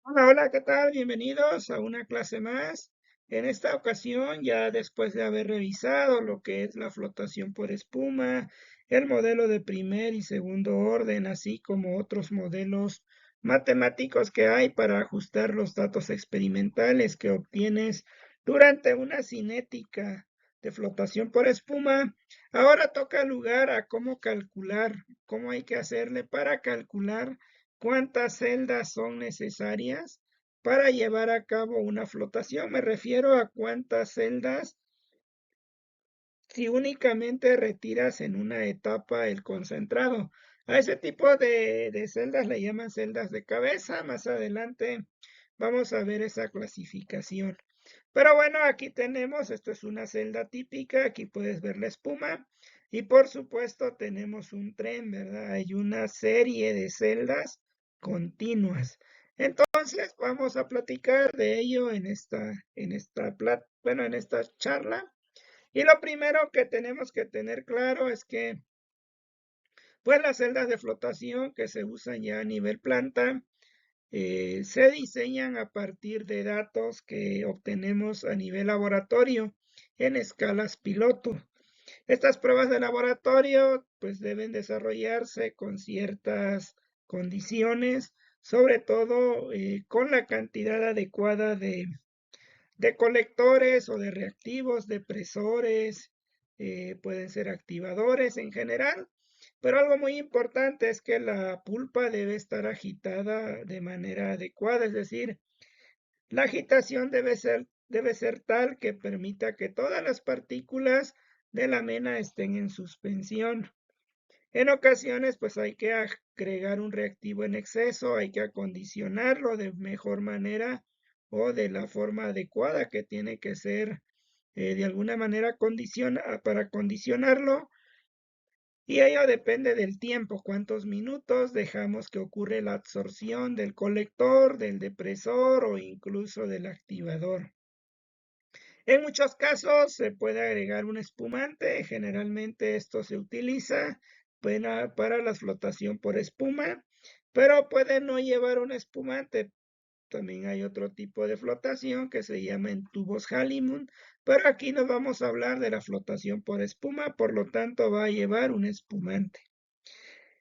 Hola, hola, ¿qué tal? Bienvenidos a una clase más. En esta ocasión, ya después de haber revisado lo que es la flotación por espuma, el modelo de primer y segundo orden, así como otros modelos matemáticos que hay para ajustar los datos experimentales que obtienes durante una cinética de flotación por espuma, ahora toca lugar a cómo calcular, cómo hay que hacerle para calcular cuántas celdas son necesarias para llevar a cabo una flotación. Me refiero a cuántas celdas si únicamente retiras en una etapa el concentrado. A ese tipo de celdas le llaman celdas de cabeza. Más adelante vamos a ver esa clasificación. Pero bueno, aquí tenemos, esto es una celda típica, aquí puedes ver la espuma. Y por supuesto tenemos un tren, ¿verdad? Hay una serie de celdas continuas. Entonces vamos a platicar de ello en esta charla. Y lo primero que tenemos que tener claro es que, pues las celdas de flotación que se usan ya a nivel planta, se diseñan a partir de datos que obtenemos a nivel laboratorio en escalas piloto. Estas pruebas de laboratorio pues deben desarrollarse con ciertas condiciones, sobre todo con la cantidad adecuada de colectores o de reactivos, depresores, pueden ser activadores en general, pero algo muy importante es que la pulpa debe estar agitada de manera adecuada, es decir, la agitación debe ser tal que permita que todas las partículas de la mena estén en suspensión. En ocasiones, pues hay que agregar un reactivo en exceso, hay que acondicionarlo de mejor manera o de la forma adecuada que tiene que ser de alguna manera para condicionarlo. Y ello depende del tiempo, cuántos minutos dejamos que ocurre la absorción del colector, del depresor o incluso del activador. En muchos casos se puede agregar un espumante, generalmente esto se utiliza para la flotación por espuma, pero puede no llevar un espumante. También hay otro tipo de flotación que se llama en tubos Hallimund, pero aquí no vamos a hablar de la flotación por espuma, por lo tanto va a llevar un espumante.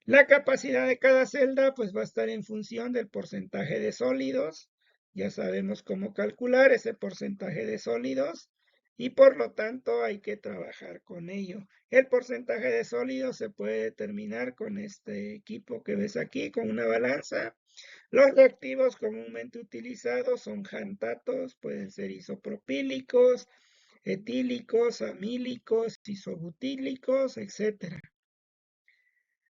La capacidad de cada celda pues va a estar en función del porcentaje de sólidos. Ya sabemos cómo calcular ese porcentaje de sólidos y por lo tanto hay que trabajar con ello. El porcentaje de sólidos se puede determinar con este equipo que ves aquí, con una balanza. Los reactivos comúnmente utilizados son xantatos, pueden ser isopropílicos, etílicos, amílicos, isobutílicos, etc.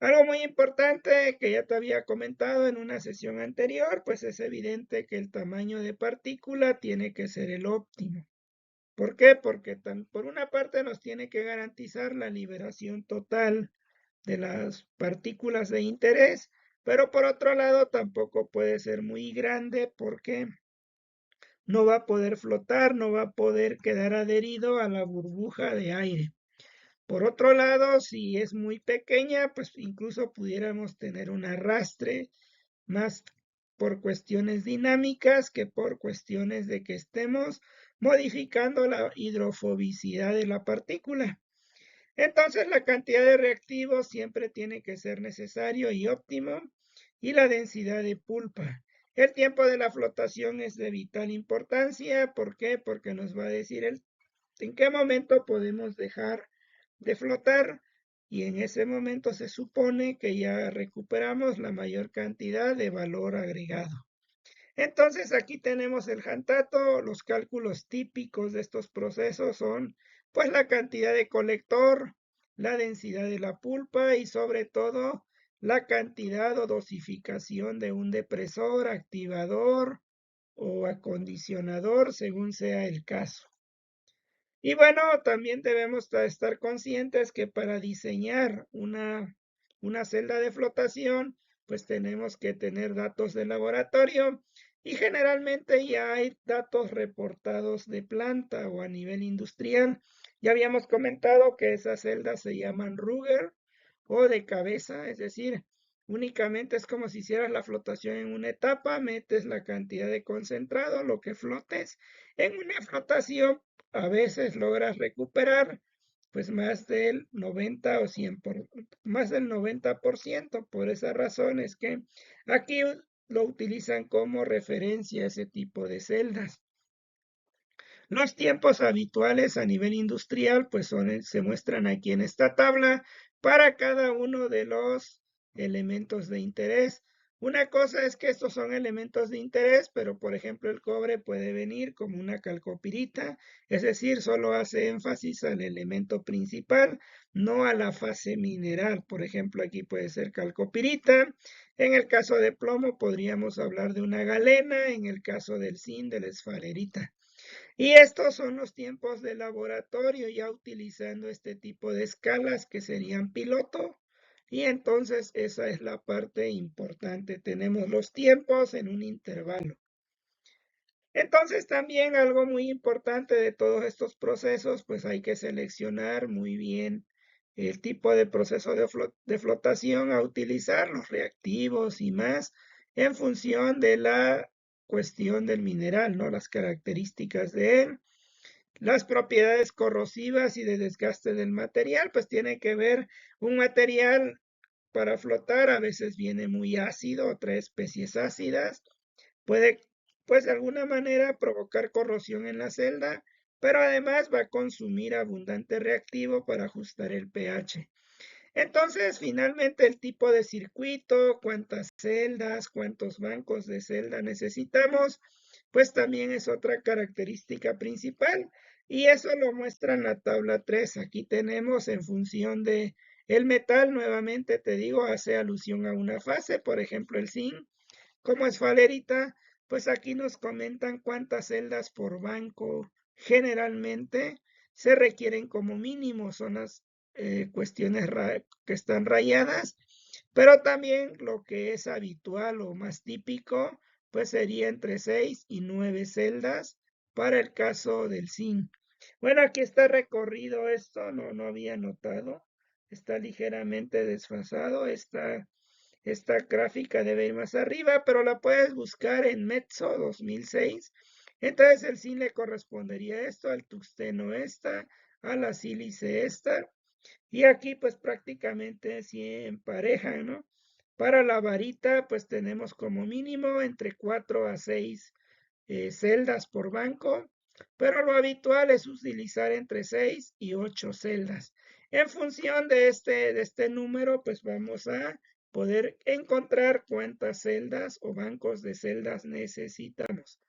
Algo muy importante que ya te había comentado en una sesión anterior, pues es evidente que el tamaño de partícula tiene que ser el óptimo. ¿Por qué? Porque por una parte nos tiene que garantizar la liberación total de las partículas de interés, pero por otro lado tampoco puede ser muy grande porque no va a poder flotar, no va a poder quedar adherido a la burbuja de aire. Por otro lado, si es muy pequeña, pues incluso pudiéramos tener un arrastre más por cuestiones dinámicas que por cuestiones de que estemos modificando la hidrofobicidad de la partícula. Entonces, la cantidad de reactivos siempre tiene que ser necesario y óptimo, y la densidad de pulpa. El tiempo de la flotación es de vital importancia. ¿Por qué? Porque nos va a decir en qué momento podemos dejar de flotar y en ese momento se supone que ya recuperamos la mayor cantidad de valor agregado. Entonces aquí tenemos el Hantato. Los cálculos típicos de estos procesos son pues la cantidad de colector, la densidad de la pulpa y sobre todo la cantidad o dosificación de un depresor, activador o acondicionador según sea el caso. Y bueno, también debemos estar conscientes que para diseñar una celda de flotación, pues tenemos que tener datos de laboratorio y generalmente ya hay datos reportados de planta o a nivel industrial. Ya habíamos comentado que esas celdas se llaman Ruger o de cabeza, es decir, Únicamente es como si hicieras la flotación en una etapa, metes la cantidad de concentrado, lo que flotes. En una flotación a veces logras recuperar pues más del 90 o 100 más del 90%. Por esa razón es que aquí lo utilizan como referencia ese tipo de celdas. Los tiempos habituales a nivel industrial pues se muestran aquí en esta tabla para cada uno de los elementos de interés. Una cosa es que estos son elementos de interés, pero por ejemplo el cobre puede venir como una calcopirita, es decir, solo hace énfasis al elemento principal, no a la fase mineral. Por ejemplo, aquí puede ser calcopirita. En el caso de plomo podríamos hablar de una galena, en el caso del zinc de la esfalerita. Y estos son los tiempos de laboratorio, ya utilizando este tipo de escalas que serían piloto. Y entonces esa es la parte importante. Tenemos los tiempos en un intervalo. Entonces también algo muy importante de todos estos procesos, pues hay que seleccionar muy bien el tipo de proceso de flotación a utilizar, los reactivos y más, en función de la cuestión del mineral, ¿no? Las características de él. Las propiedades corrosivas y de desgaste del material, pues tiene que ver un material para flotar, a veces viene muy ácido, trae especies ácidas, puede pues de alguna manera provocar corrosión en la celda, pero además va a consumir abundante reactivo para ajustar el pH. Entonces, finalmente, el tipo de circuito, cuántas celdas, cuántos bancos de celda necesitamos, pues también es otra característica principal. Y eso lo muestra en la tabla 3. Aquí tenemos en función de el metal, nuevamente te digo, hace alusión a una fase, por ejemplo, el zinc, como es falerita, pues aquí nos comentan cuántas celdas por banco generalmente se requieren como mínimo, son las cuestiones que están rayadas, pero también lo que es habitual o más típico, pues sería entre 6 y 9 celdas para el caso del zinc. Bueno, aquí está recorrido esto, no había notado, está ligeramente desfasado, esta gráfica debe ir más arriba, pero la puedes buscar en Metso 2006. Entonces el zinc le correspondería esto, al tungsteno esta, a la sílice esta, y aquí pues prácticamente sí emparejan, ¿no? Para la varita pues tenemos como mínimo entre 4 a 6 celdas por banco, pero lo habitual es utilizar entre 6 y 8 celdas. En función de este número pues vamos a poder encontrar cuántas celdas o bancos de celdas necesitamos.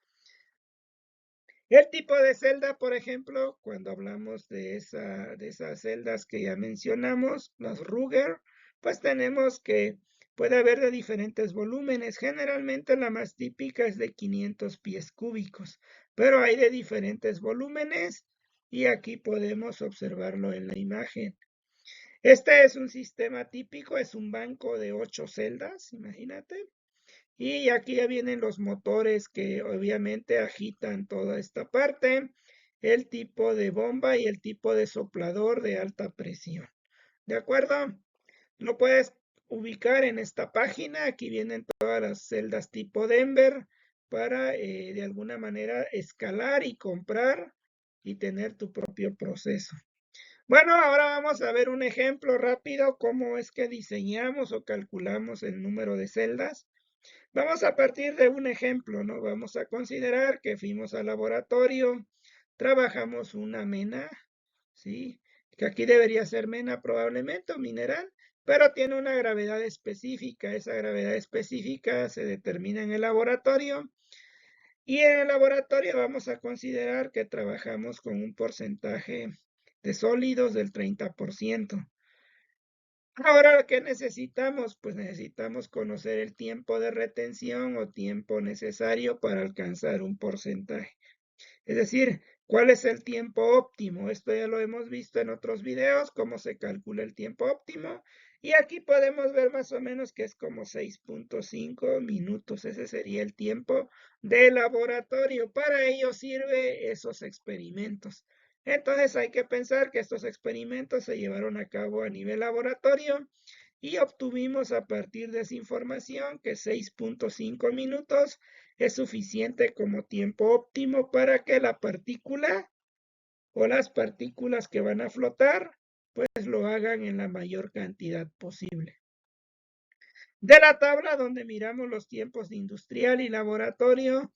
El tipo de celda, por ejemplo, cuando hablamos de esas celdas que ya mencionamos, las Ruger, pues tenemos que puede haber de diferentes volúmenes. Generalmente la más típica es de 500 pies cúbicos, pero hay de diferentes volúmenes y aquí podemos observarlo en la imagen. Este es un sistema típico, es un banco de 8 celdas, imagínate. Y aquí ya vienen los motores que obviamente agitan toda esta parte, el tipo de bomba y el tipo de soplador de alta presión. ¿De acuerdo? Lo puedes ubicar en esta página. Aquí vienen todas las celdas tipo Denver para de alguna manera escalar y comprar y tener tu propio proceso. Bueno, ahora vamos a ver un ejemplo rápido cómo es que diseñamos o calculamos el número de celdas. Vamos a partir de un ejemplo, ¿no? Vamos a considerar que fuimos al laboratorio, trabajamos una mena, ¿sí? Que aquí debería ser mena probablemente o mineral, pero tiene una gravedad específica. Esa gravedad específica se determina en el laboratorio. Y en el laboratorio vamos a considerar que trabajamos con un porcentaje de sólidos del 30%. Ahora, ¿qué necesitamos? Pues necesitamos conocer el tiempo de retención o tiempo necesario para alcanzar un porcentaje. Es decir, ¿cuál es el tiempo óptimo? Esto ya lo hemos visto en otros videos, cómo se calcula el tiempo óptimo. Y aquí podemos ver más o menos que es como 6.5 minutos. Ese sería el tiempo de laboratorio. Para ello sirve esos experimentos. Entonces hay que pensar que estos experimentos se llevaron a cabo a nivel laboratorio y obtuvimos a partir de esa información que 6.5 minutos es suficiente como tiempo óptimo para que la partícula o las partículas que van a flotar pues lo hagan en la mayor cantidad posible. De la tabla donde miramos los tiempos de industrial y laboratorio,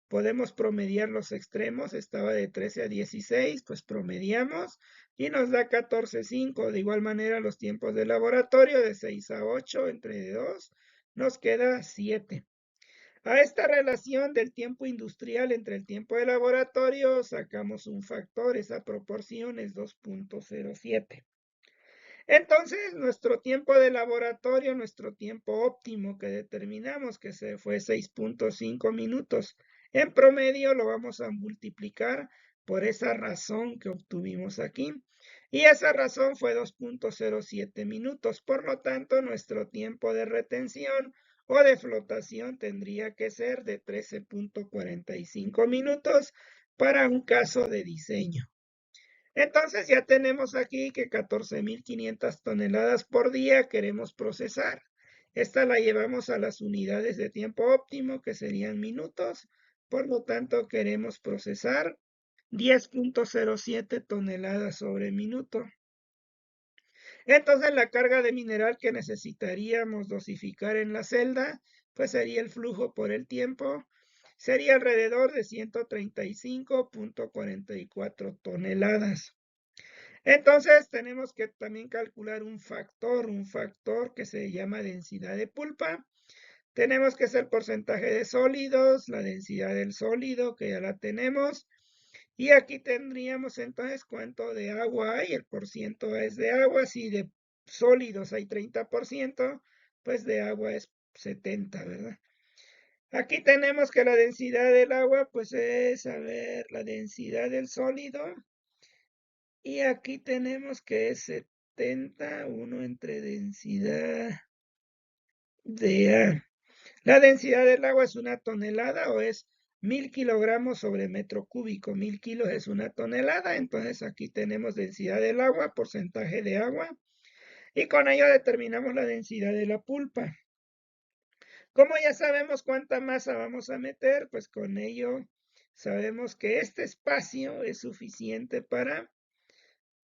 podemos promediar los extremos, estaba de 13 a 16, pues promediamos y nos da 14.5. De igual manera los tiempos de laboratorio de 6 a 8 entre 2 nos queda 7. A esta relación del tiempo industrial entre el tiempo de laboratorio sacamos un factor, esa proporción es 2.07. Entonces, nuestro tiempo de laboratorio, nuestro tiempo óptimo que determinamos que se fue 6.5 minutos, en promedio lo vamos a multiplicar por esa razón que obtuvimos aquí. Y esa razón fue 2.07 minutos. Por lo tanto, nuestro tiempo de retención o de flotación tendría que ser de 13.45 minutos para un caso de diseño. Entonces ya tenemos aquí que 14.500 toneladas por día queremos procesar. Esta la llevamos a las unidades de tiempo óptimo, que serían minutos. Por lo tanto, queremos procesar 10.07 toneladas sobre minuto. Entonces, la carga de mineral que necesitaríamos dosificar en la celda, pues sería el flujo por el tiempo. Sería alrededor de 135.44 toneladas. Entonces tenemos que también calcular un factor que se llama densidad de pulpa. Tenemos que hacer el porcentaje de sólidos, la densidad del sólido, que ya la tenemos. Y aquí tendríamos entonces cuánto de agua hay, el porciento es de agua, si de sólidos hay 30%, pues de agua es 70, ¿verdad? Aquí tenemos que la densidad del agua, pues es, a ver, la densidad del sólido. Y aquí tenemos que es 70, 1 entre densidad de A. La densidad del agua es 1 tonelada o es 1.000 kilogramos sobre metro cúbico. 1.000 kilos es 1 tonelada. Entonces aquí tenemos densidad del agua, porcentaje de agua. Y con ello determinamos la densidad de la pulpa. Como ya sabemos cuánta masa vamos a meter, pues con ello sabemos que este espacio es suficiente para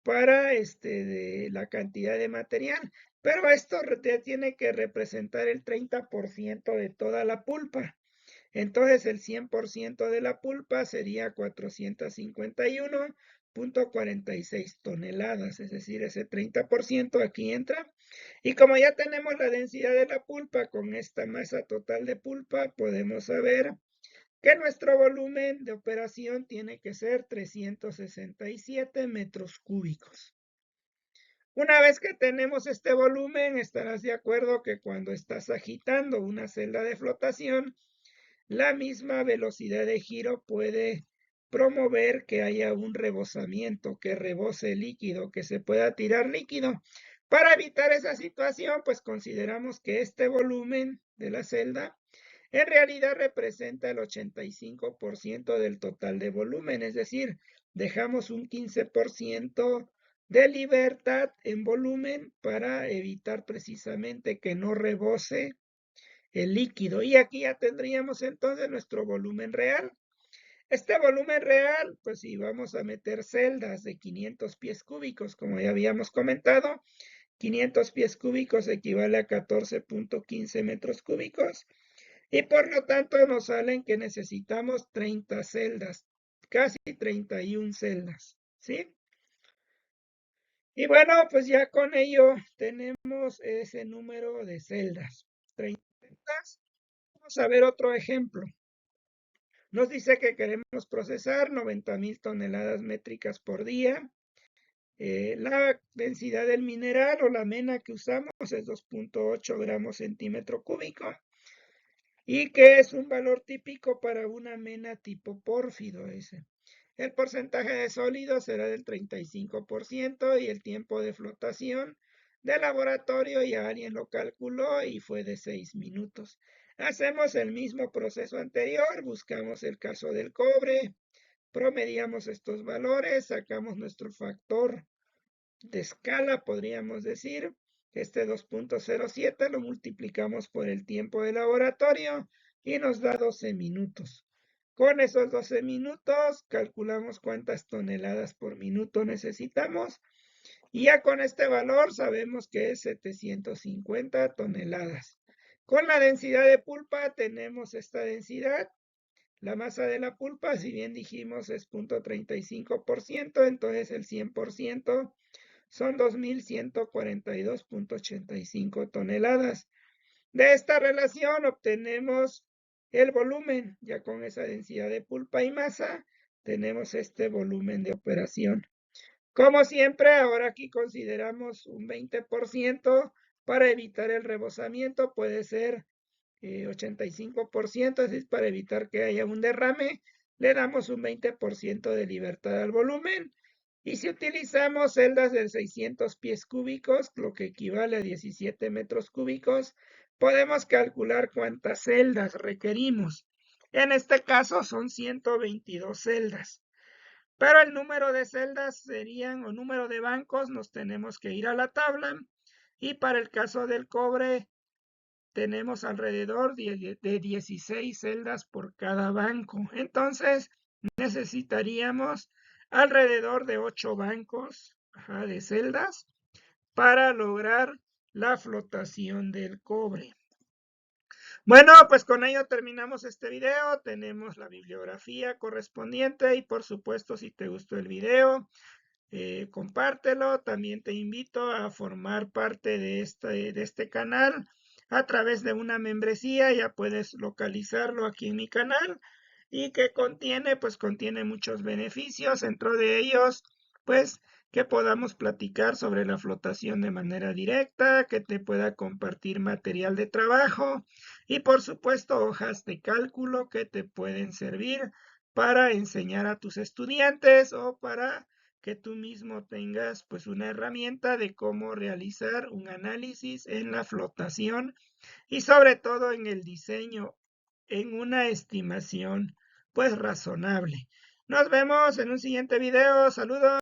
de la cantidad de material, pero esto tiene que representar el 30% de toda la pulpa. Entonces el 100% de la pulpa sería 451.46 toneladas, es decir, ese 30% aquí entra. Y como ya tenemos la densidad de la pulpa con esta masa total de pulpa, podemos saber que nuestro volumen de operación tiene que ser 367 metros cúbicos. Una vez que tenemos este volumen, estarás de acuerdo que cuando estás agitando una celda de flotación, la misma velocidad de giro puede promover que haya un rebosamiento, que rebose líquido, que se pueda tirar líquido. Para evitar esa situación, pues consideramos que este volumen de la celda en realidad representa el 85% del total de volumen, es decir, dejamos un 15% de libertad en volumen para evitar precisamente que no rebose el líquido. Y aquí ya tendríamos entonces nuestro volumen real. Este volumen real, pues si vamos a meter celdas de 500 pies cúbicos, como ya habíamos comentado, 500 pies cúbicos equivale a 14.15 metros cúbicos. Y por lo tanto nos salen que necesitamos 30 celdas, casi 31 celdas, ¿sí? Y bueno, pues ya con ello tenemos ese número de celdas. 30 celdas. Vamos a ver otro ejemplo. Nos dice que queremos procesar 90.000 toneladas métricas por día. La densidad del mineral o la mena que usamos es 2.8 gramos centímetro cúbico. Y que es un valor típico para una mena tipo pórfido ese. El porcentaje de sólido será del 35% y el tiempo de flotación de laboratorio ya alguien lo calculó y fue de 6 minutos. Hacemos el mismo proceso anterior, buscamos el caso del cobre, promediamos estos valores, sacamos nuestro factor de escala, podríamos decir, Este 2.07 lo multiplicamos por el tiempo de laboratorio y nos da 12 minutos. Con esos 12 minutos calculamos cuántas toneladas por minuto necesitamos y ya con este valor sabemos que es 750 toneladas. Con la densidad de pulpa tenemos esta densidad. La masa de la pulpa, si bien dijimos es 0.35%, entonces el 100% son 2.142.85 toneladas. De esta relación obtenemos el volumen, ya con esa densidad de pulpa y masa, tenemos este volumen de operación. Como siempre, ahora aquí consideramos un 20% para evitar el rebosamiento, puede ser 85%, es decir, para evitar que haya un derrame, le damos un 20% de libertad al volumen. Y si utilizamos celdas de 600 pies cúbicos, lo que equivale a 17 metros cúbicos, podemos calcular cuántas celdas requerimos. En este caso son 122 celdas. Pero el número de celdas serían, o número de bancos, nos tenemos que ir a la tabla. Y para el caso del cobre, tenemos alrededor de 16 celdas por cada banco. Entonces, necesitaríamos alrededor de 8 bancos de celdas para lograr la flotación del cobre. Bueno, pues con ello terminamos este video. Tenemos la bibliografía correspondiente y por supuesto, si te gustó el video, compártelo. También te invito a formar parte de este canal a través de una membresía. Ya puedes localizarlo aquí en mi canal y que contiene muchos beneficios, dentro de ellos pues que podamos platicar sobre la flotación de manera directa, que te pueda compartir material de trabajo y por supuesto hojas de cálculo que te pueden servir para enseñar a tus estudiantes o para que tú mismo tengas pues una herramienta de cómo realizar un análisis en la flotación y sobre todo en el diseño, en una estimación pues razonable. Nos vemos en un siguiente video. Saludos.